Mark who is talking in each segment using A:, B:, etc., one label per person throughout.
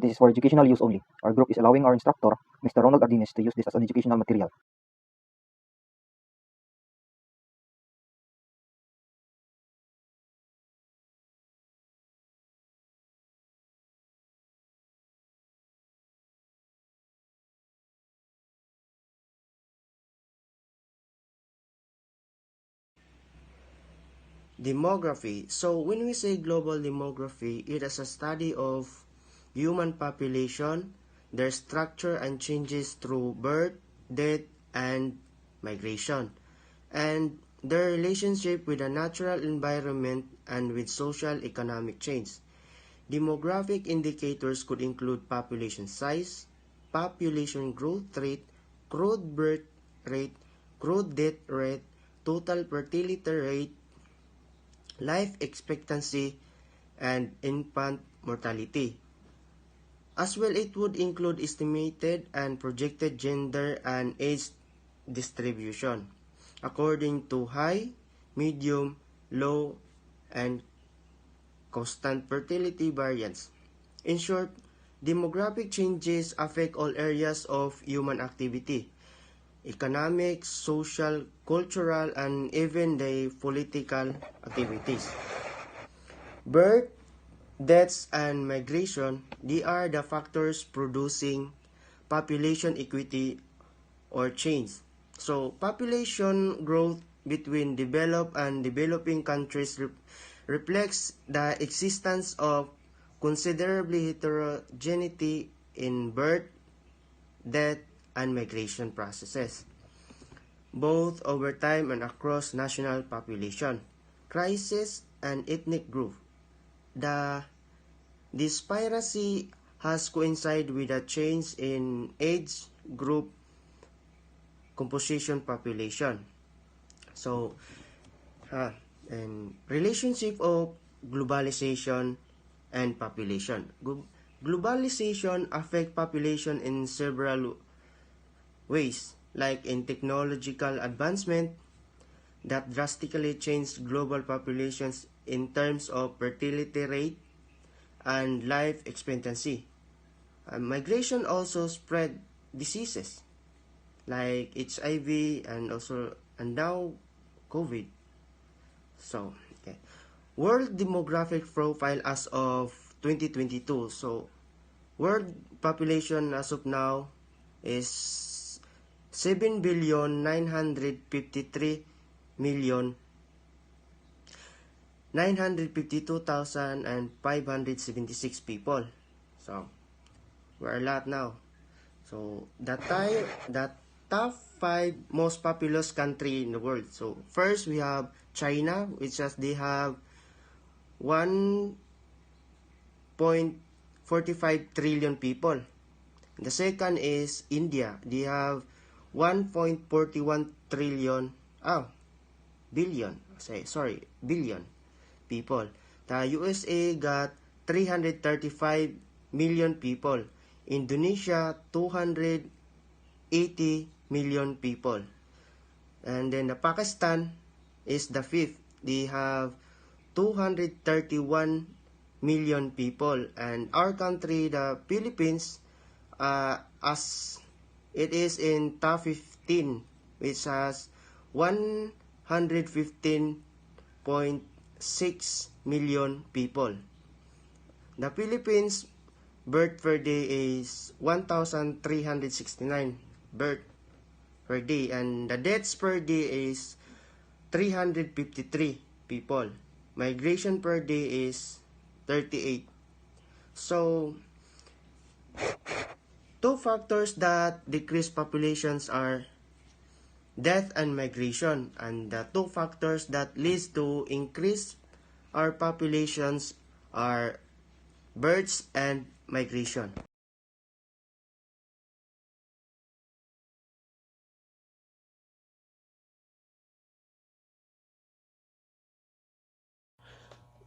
A: This is for educational use only. Our group is allowing our instructor, Mr. Ronald Ardines, to use this as an educational material.
B: Demography. So when we say global demography, it is a study of human population, their structure and changes through birth, death, and migration, and their relationship with the natural environment and with social economic change. Demographic indicators could include population size, population growth rate, growth birth rate, growth death rate, total fertility rate, life expectancy, and infant mortality. As well, it would include estimated and projected gender and age distribution according to high, medium, low, and constant fertility variance. In short, demographic changes affect all areas of human activity: economic, social, cultural, and even the political activities. Birth, deaths, and migration, they are the factors producing population equity or change. So, population growth between developed and developing countries reflects the existence of considerably heterogeneity in birth, death, and migration processes, both over time and across national population, crisis, and ethnic group. The disparity has coincided with a change in age group composition population. So, and relationship of globalization and population. Globalization affect population in several ways, like in technological advancement that drastically changed global populations in terms of fertility rate and life expectancy. Migration also spread diseases like HIV and now COVID. So, okay. World demographic profile as of 2022. So, world population as of now is 7,953,952,576 people. So, we're a lot now. So, the top 5 most populous country in the world. So, first we have China, which has they have 1.45 trillion people. The second is India. They have 1.41 trillion billion. Billion people. The USA got 335 million people. Indonesia 280 million people. And then the Pakistan is the fifth. They have 231 million people. And our country, the Philippines, as it is in top 15, which has 115.6 million people. The Philippines birth per day is 1,369 birth per day, and the deaths per day is 353 people. Migration per day is 38. So, two factors that decrease populations are death and migration, and the two factors that leads to increase our populations are births and migration.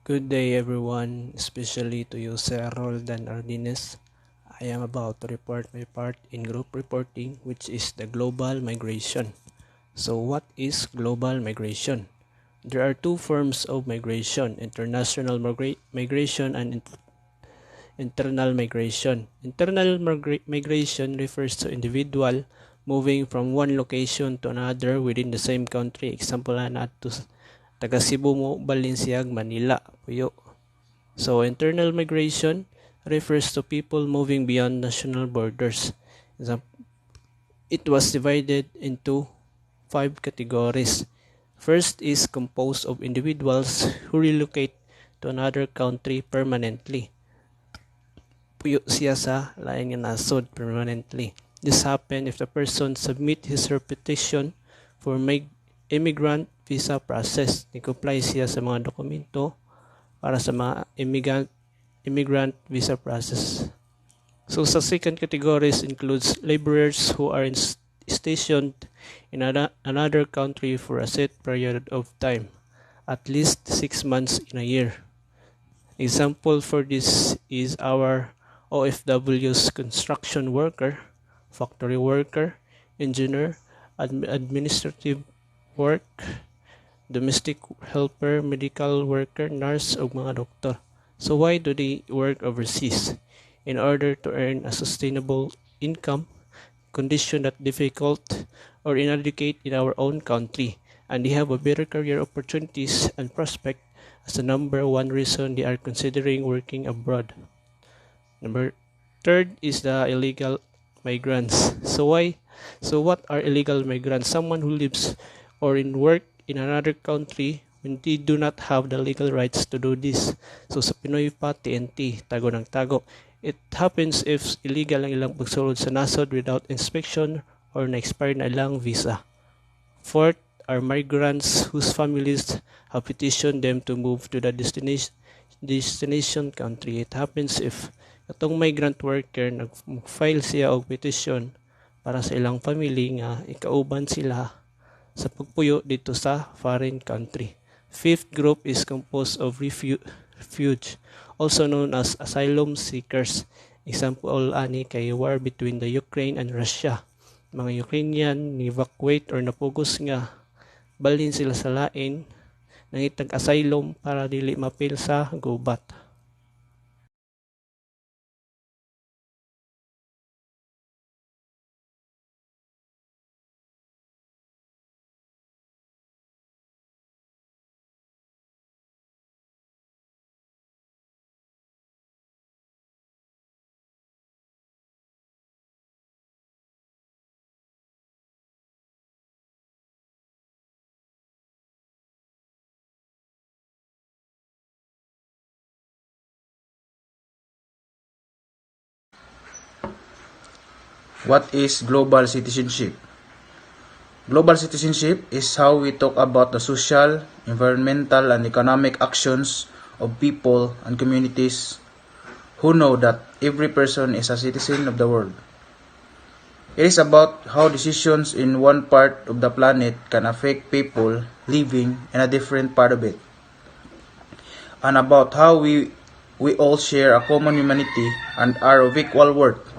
C: Good day everyone, especially to you Sir Roldan Ardines. I am about to report my part in group reporting, which is the global migration. So what is global migration? There are two forms of migration: international migration and internal migration. Internal migration refers to individual moving from one location to another within the same country. Example na to taga Cebu mo Balenciag, Manila, Puyo. So internal migration refers to people moving beyond national borders. It was divided into 5 categories. First is composed of individuals who relocate to another country permanently. Puyo siya sa lain nga nasod permanently. This happens if the person submit his petition for immigrant visa process. Nag-comply siya sa mga dokumento para sa mga immigrant visa process. So sa second categories includes laborers who are stationed in another country for a set period of time, at least 6 months in a year. Example for this is our OFW's construction worker, factory worker, engineer, administrative work, domestic helper, medical worker, nurse, o mga doktor. So why do they work overseas? In order to earn a sustainable income, condition that difficult or inadequate in our own country, and they have a better career opportunities and prospect as the number one reason they are considering working abroad. Third is the illegal migrants. So what are illegal migrants? Someone who lives or in work in another country when they do not have the legal rights to do this. So sa Pinoy pa, TNT, tago ng tago. It happens if illegal ang ilang pagsulod sa nasod without inspection or na-expire na ilang visa. Fourth are migrants whose families have petitioned them to move to the destination country. It happens if itong migrant worker nag-file siya og petition para sa ilang family nga ikauban sila sa pagpuyo dito sa foreign country. Fifth group is composed of refuge, also known as asylum seekers. Example ani kay war between the Ukraine and Russia. Mga Ukrainian ni-evacuate or napugos nga balhin sila sa lain nangitag asylum para dili mapil sa gubat.
D: What is global citizenship? Global citizenship is how we talk about the social, environmental, and economic actions of people and communities who know that every person is a citizen of the world. It is about how decisions in one part of the planet can affect people living in a different part of it, and about how we all share a common humanity and are of equal worth.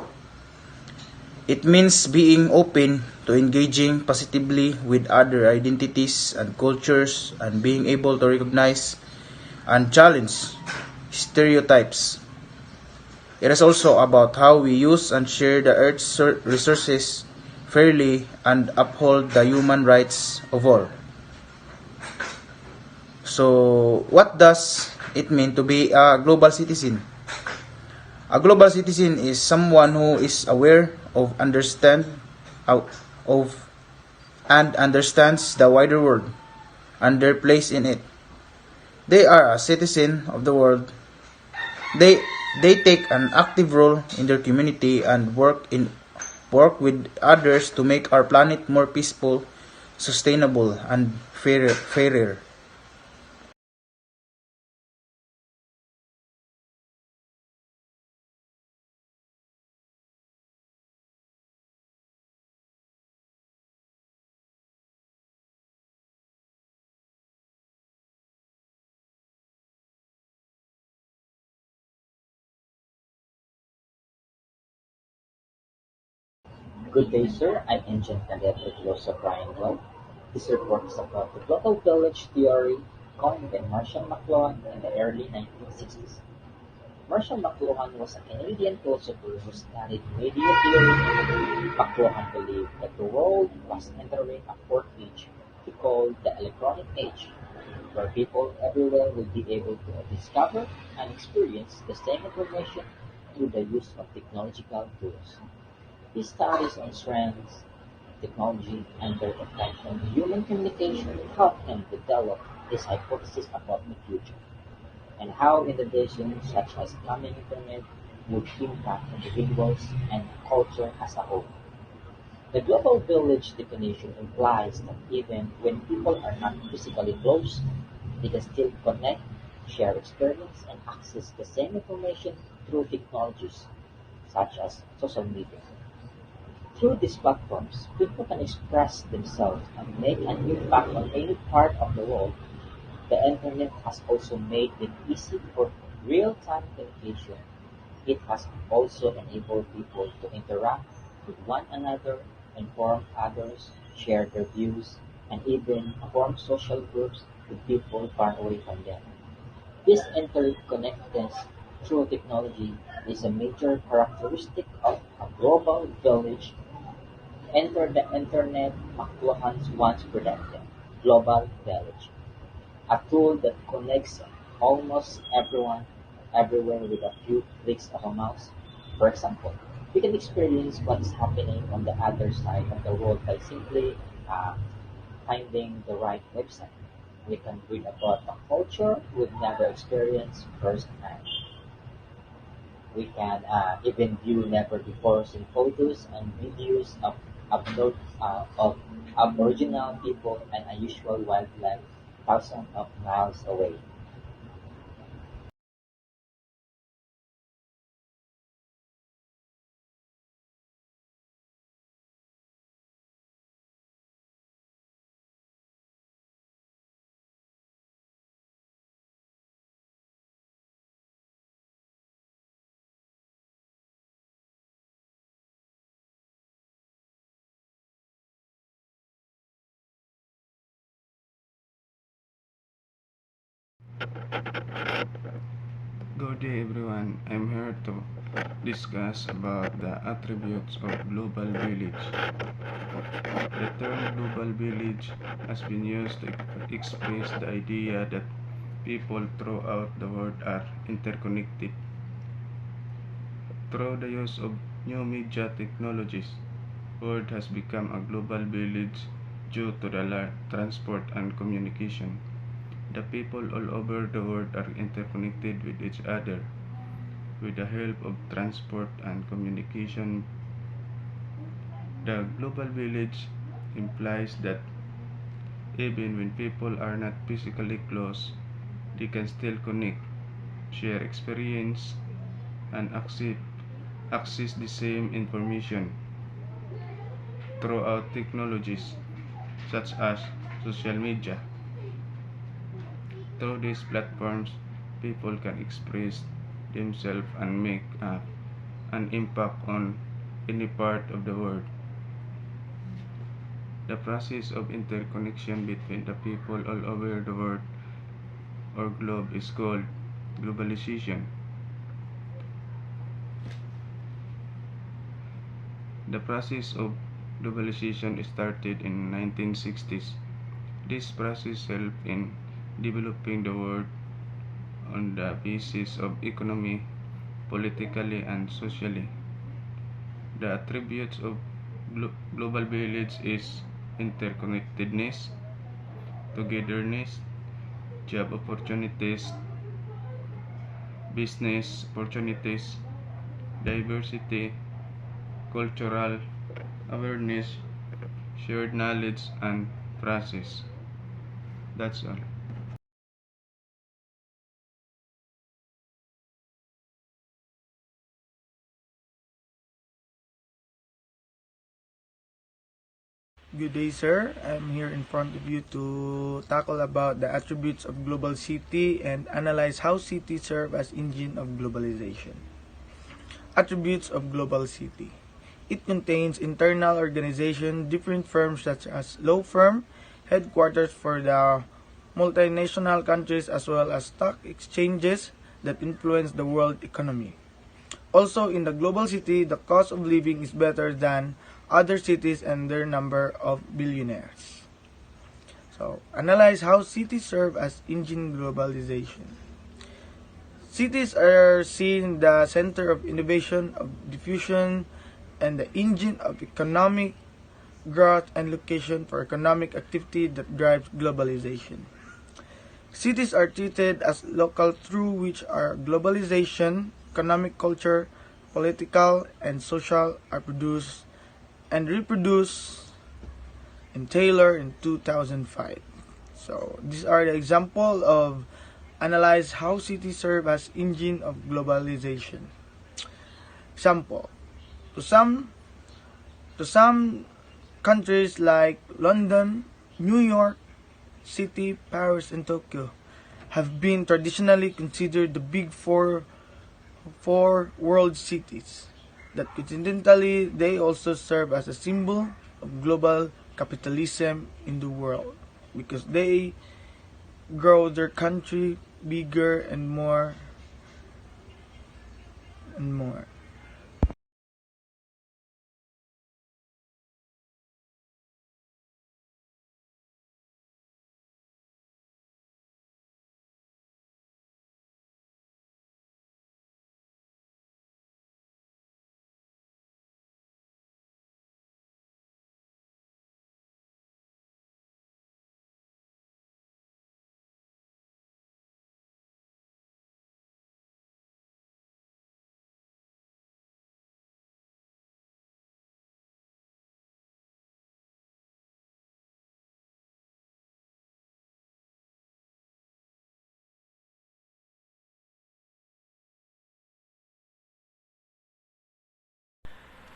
D: It means being open to engaging positively with other identities and cultures and being able to recognize and challenge stereotypes. It is also about how we use and share the Earth's resources fairly and uphold the human rights of all. So, what does it mean to be a global citizen? A global citizen is someone who is aware of and understands the wider world and their place in it. They are a citizen of the world. They take an active role in their community and work with others to make our planet more peaceful, sustainable, and fairer.
E: Good day, sir. I'm Engine Cadet Reclusa Brian White. This report is about the global village theory coined by Marshall McLuhan in the early 1960s. Marshall McLuhan was a Canadian philosopher who studied media theory. McLuhan believed that the world was entering a fourth age he called the electronic age, where people everywhere will be able to discover and experience the same information through the use of technological tools. His studies on strengths, technology, and their effect on human communication helped him develop his hypothesis about the future and how innovation such as coming internet would impact individuals and culture as a whole. The global village definition implies that even when people are not physically close, they can still connect, share experience, and access the same information through technologies such as social media. Through these platforms, people can express themselves and make an impact on any part of the world. The internet has also made it easy for real-time communication. It has also enabled people to interact with one another, inform others, share their views, and even form social groups with people far away from them. This interconnectedness through technology is a major characteristic of a global village. Enter the internet, McLuhan's once predicted global village, a tool that connects almost everyone everywhere with a few clicks of a mouse. For example, we can experience what is happening on the other side of the world by simply uh, finding the right website. We can read about a culture we've never experienced firsthand. We can even view never before seen photos and videos of Aboriginal people and unusual wildlife thousands of miles away.
F: Good day everyone. I'm here to discuss about the attributes of global village. The term global village has been used to express the idea that people throughout the world are interconnected. Through the use of new media technologies, world has become a global village due to the transport and communication. The people all over the world are interconnected with each other. With the help of transport and communication, the global village implies that even when people are not physically close, they can still connect, share experience, and access the same information throughout technologies such as social media. Through these platforms, people can express themselves and make an impact on any part of the world. The process of interconnection between the people all over the world or globe is called globalization. The process of globalization started in 1960s. This process helped in developing the world on the basis of economy, politically and socially. The attributes of global village is interconnectedness, togetherness, job opportunities, business opportunities, diversity, cultural awareness, shared knowledge, and process. That's all.
G: Good day, sir. I'm here in front of you to tackle about the attributes of global city and analyze how cities serve as engine of globalization. Attributes of global city. It contains internal organization, different firms such as law firm, headquarters for the multinational countries as well as stock exchanges, that influence the world economy. Also, in the global city, the cost of living is better than other cities and their number of billionaires. So, analyze how cities serve as engine globalization. Cities are seen the center of innovation, of diffusion, and the engine of economic growth and location for economic activity that drives globalization. Cities are treated as local through which our globalization, economic culture, political, and social are produced and reproduced in Taylor in 2005. So these are the example of analyze how cities serve as engine of globalization. Example: to some countries like London, New York City, Paris, and Tokyo have been traditionally considered the big four world cities. That coincidentally, they also serve as a symbol of global capitalism in the world because they grow their country bigger and more and more.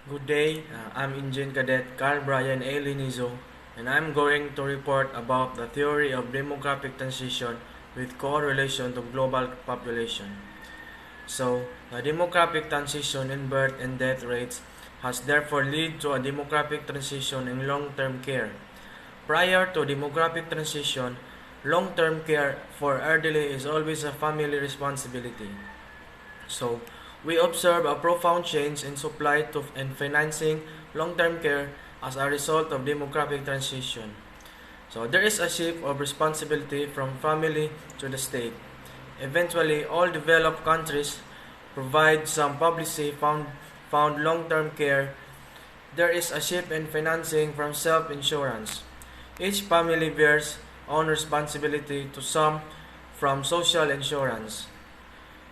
H: Good day, I'm Engine Cadet Carl Brian A. Linizo, and I'm going to report about the theory of demographic transition with correlation to global population. So, the demographic transition in birth and death rates has therefore led to a demographic transition in long-term care. Prior to demographic transition, long-term care for elderly is always a family responsibility. So, we observe a profound change in supply and financing long-term care as a result of demographic transition. So, there is a shift of responsibility from family to the state. Eventually, all developed countries provide some publicly found long-term care. There is a shift in financing from self-insurance. Each family bears own responsibility to some from social insurance.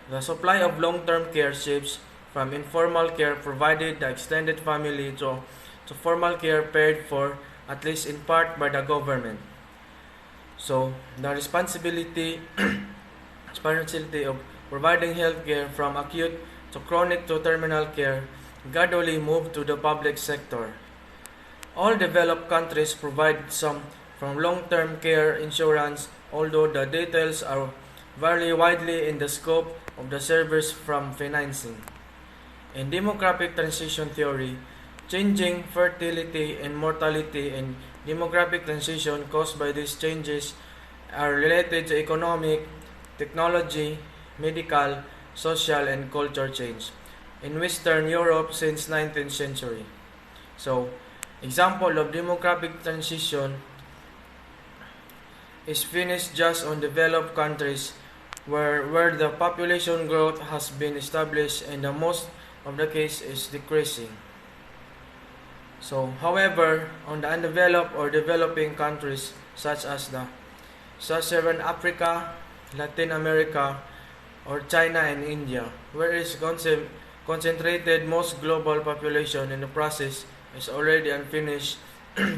H: The supply of long-term care shifts from informal care provided the extended family to formal care paid for at least in part by the government. So, the responsibility of providing health care from acute to chronic to terminal care gradually moved to the public sector. All developed countries provide some from long-term care insurance, although the details are vary widely in the scope of the service from financing. In demographic transition theory, changing fertility and mortality and demographic transition caused by these changes are related to economic, technology, medical, social, and culture change in Western Europe since 19th century. So, example of demographic transition is finished just on developed countries where the population growth has been established and the most of the case is decreasing. So, however, on the undeveloped or developing countries such as the Sub-Saharan Africa, Latin America, or China and India, where is concentrated most global population in the process is already unfinished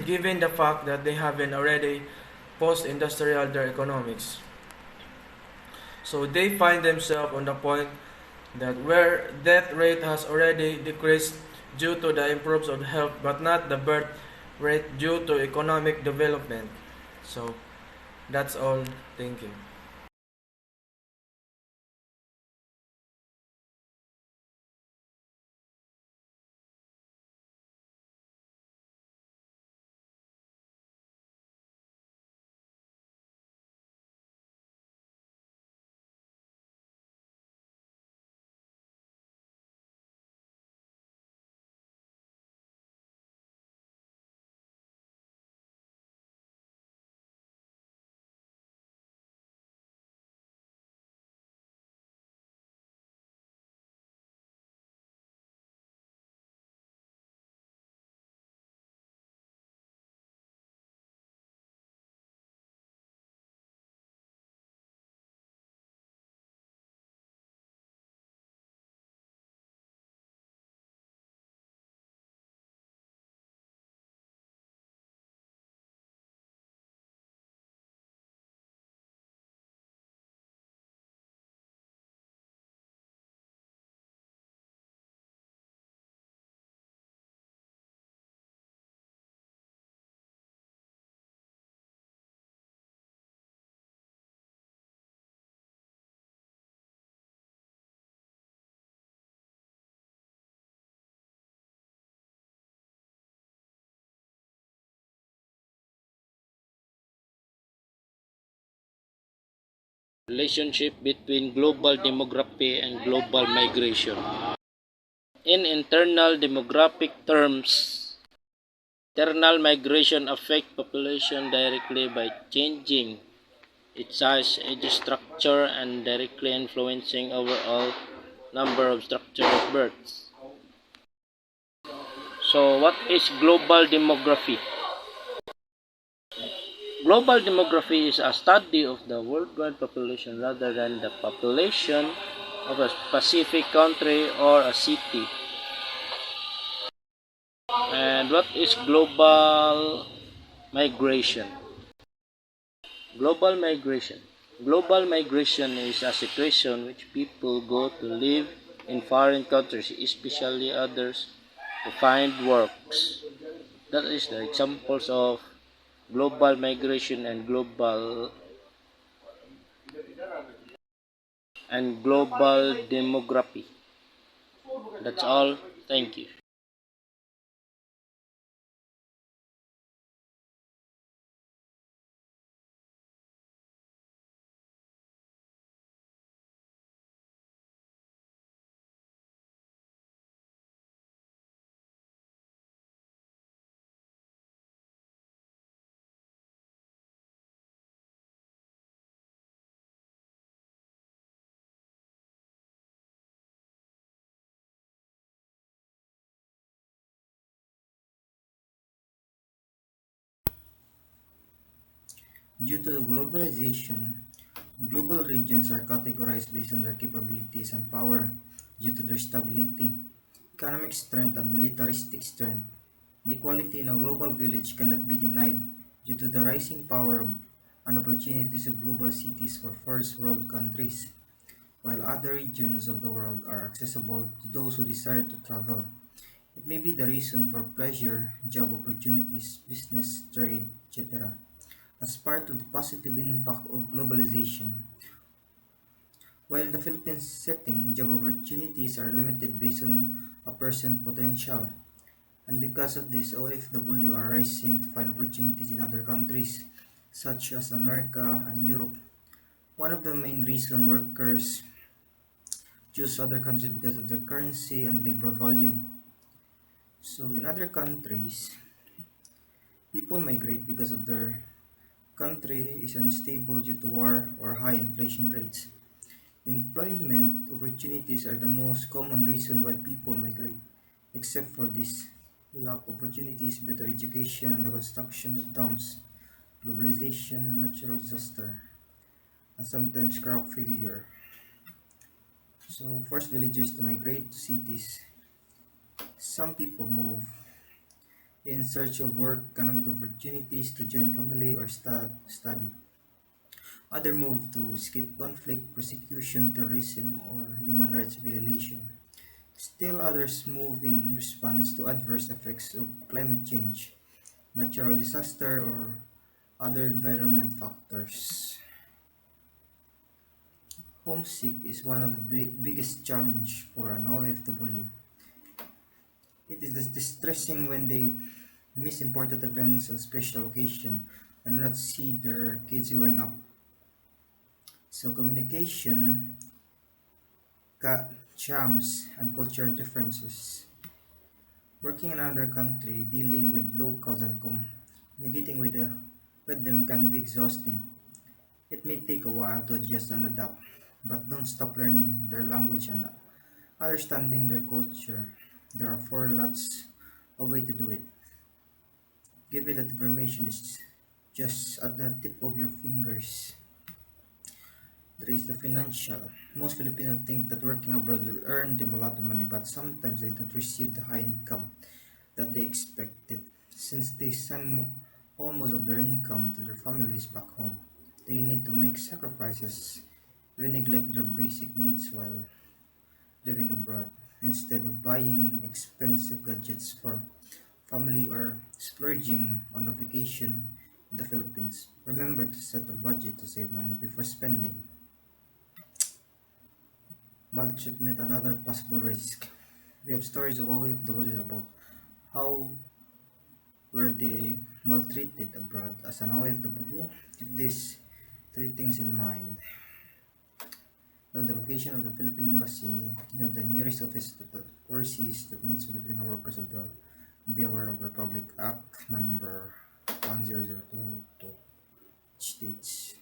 H: given the fact that they haven't already post-industrial their economics. So they find themselves on the point that where death rate has already decreased due to the improvements of health but not the birth rate due to economic development. So that's all. Thank you.
I: relationship between global demography and global migration. In internal demographic terms, internal migration affects population directly by changing its size, age structure, and directly influencing overall number of structure of births. So, what is global demography? Global demography is a study of the worldwide population rather than the population of a specific country or a city. And what is global migration? Global migration. Global migration is a situation in which people go to live in foreign countries, especially others, to find works. That is the examples of global migration and global demography. That's all. Thank you.
A: Due to globalization, global regions are categorized based on their capabilities and power due to their stability, economic strength, and militaristic strength. Inequality in a global village cannot be denied due to the rising power and opportunities of global cities for first world countries, while other regions of the world are accessible to those who desire to travel. It may be the reason for pleasure, job opportunities, business, trade, etc. As part of the positive impact of globalization, while in the Philippines setting, job opportunities are limited based on a person's potential. And because of this, OFW are rising to find opportunities in other countries, such as America and Europe. One of the main reasons workers choose other countries because of their currency and labor value. So in other countries, people migrate because of their country is unstable due to war or high inflation rates. Employment opportunities are the most common reason why people migrate. Except for this, lack of opportunities, better education, and the construction of dams, globalization, natural disaster, and sometimes crop failure. So, force villagers to migrate to cities. Some people move in search of work, economic opportunities to join family or study. Others move to escape conflict, persecution, terrorism, or human rights violation. Still others move in response to adverse effects of climate change, natural disaster, or other environment factors. Homesick is one of the biggest challenge for an OFW. It is distressing when they miss important events and special occasion and do not see their kids growing up. So communication, jams, and cultural differences. Working in another country, dealing with locals and communicating with them can be exhausting. It may take a while to adjust and adapt, but don't stop learning their language and understanding their culture. There are four lots of way to do it. Given that information is just at the tip of your fingers. There is the financial. Most Filipinos think that working abroad will earn them a lot of money, but sometimes they don't receive the high income that they expected, since they send almost of their income to their families back home. They need to make sacrifices, even neglect their basic needs while living abroad, instead of buying expensive gadgets for family or splurging on a vacation in the Philippines. Remember to set a budget to save money before spending. Maltreatment, another possible risk. We have stories of OFW about how were they maltreated abroad as an OFW. Keep these three things in mind. The location of the Philippine Embassy, the nearest office that oversees that needs Filipino workers abroad. Be aware of Republic Act number 10002, which states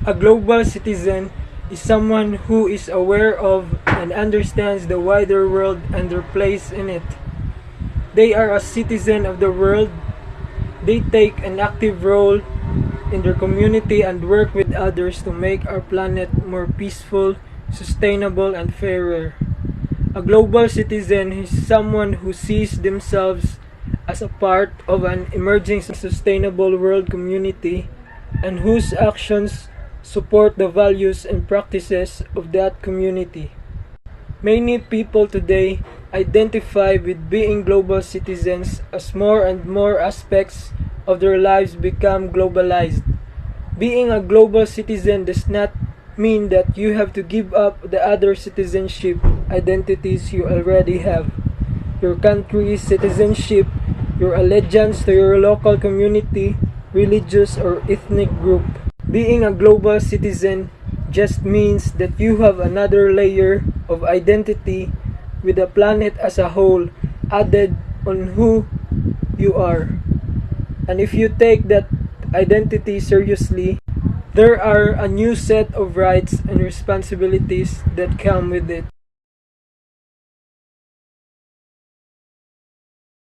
J: A global citizen is someone who is aware of and understands the wider world and their place in it. They are a citizen of the world. They take an active role in their community and work with others to make our planet more peaceful, sustainable, and fairer. A global citizen is someone who sees themselves as a part of an emerging sustainable world community and whose actions support the values and practices of that community. Many people today identify with being global citizens as more and more aspects of their lives become globalized. Being a global citizen does not mean that you have to give up the other citizenship identities you already have. Your country's citizenship, your allegiance to your local community, religious or ethnic group. Being a global citizen just means that you have another layer of identity with the planet as a whole added on who you are. And if you take that identity seriously, there are a new set of rights and responsibilities that come with it.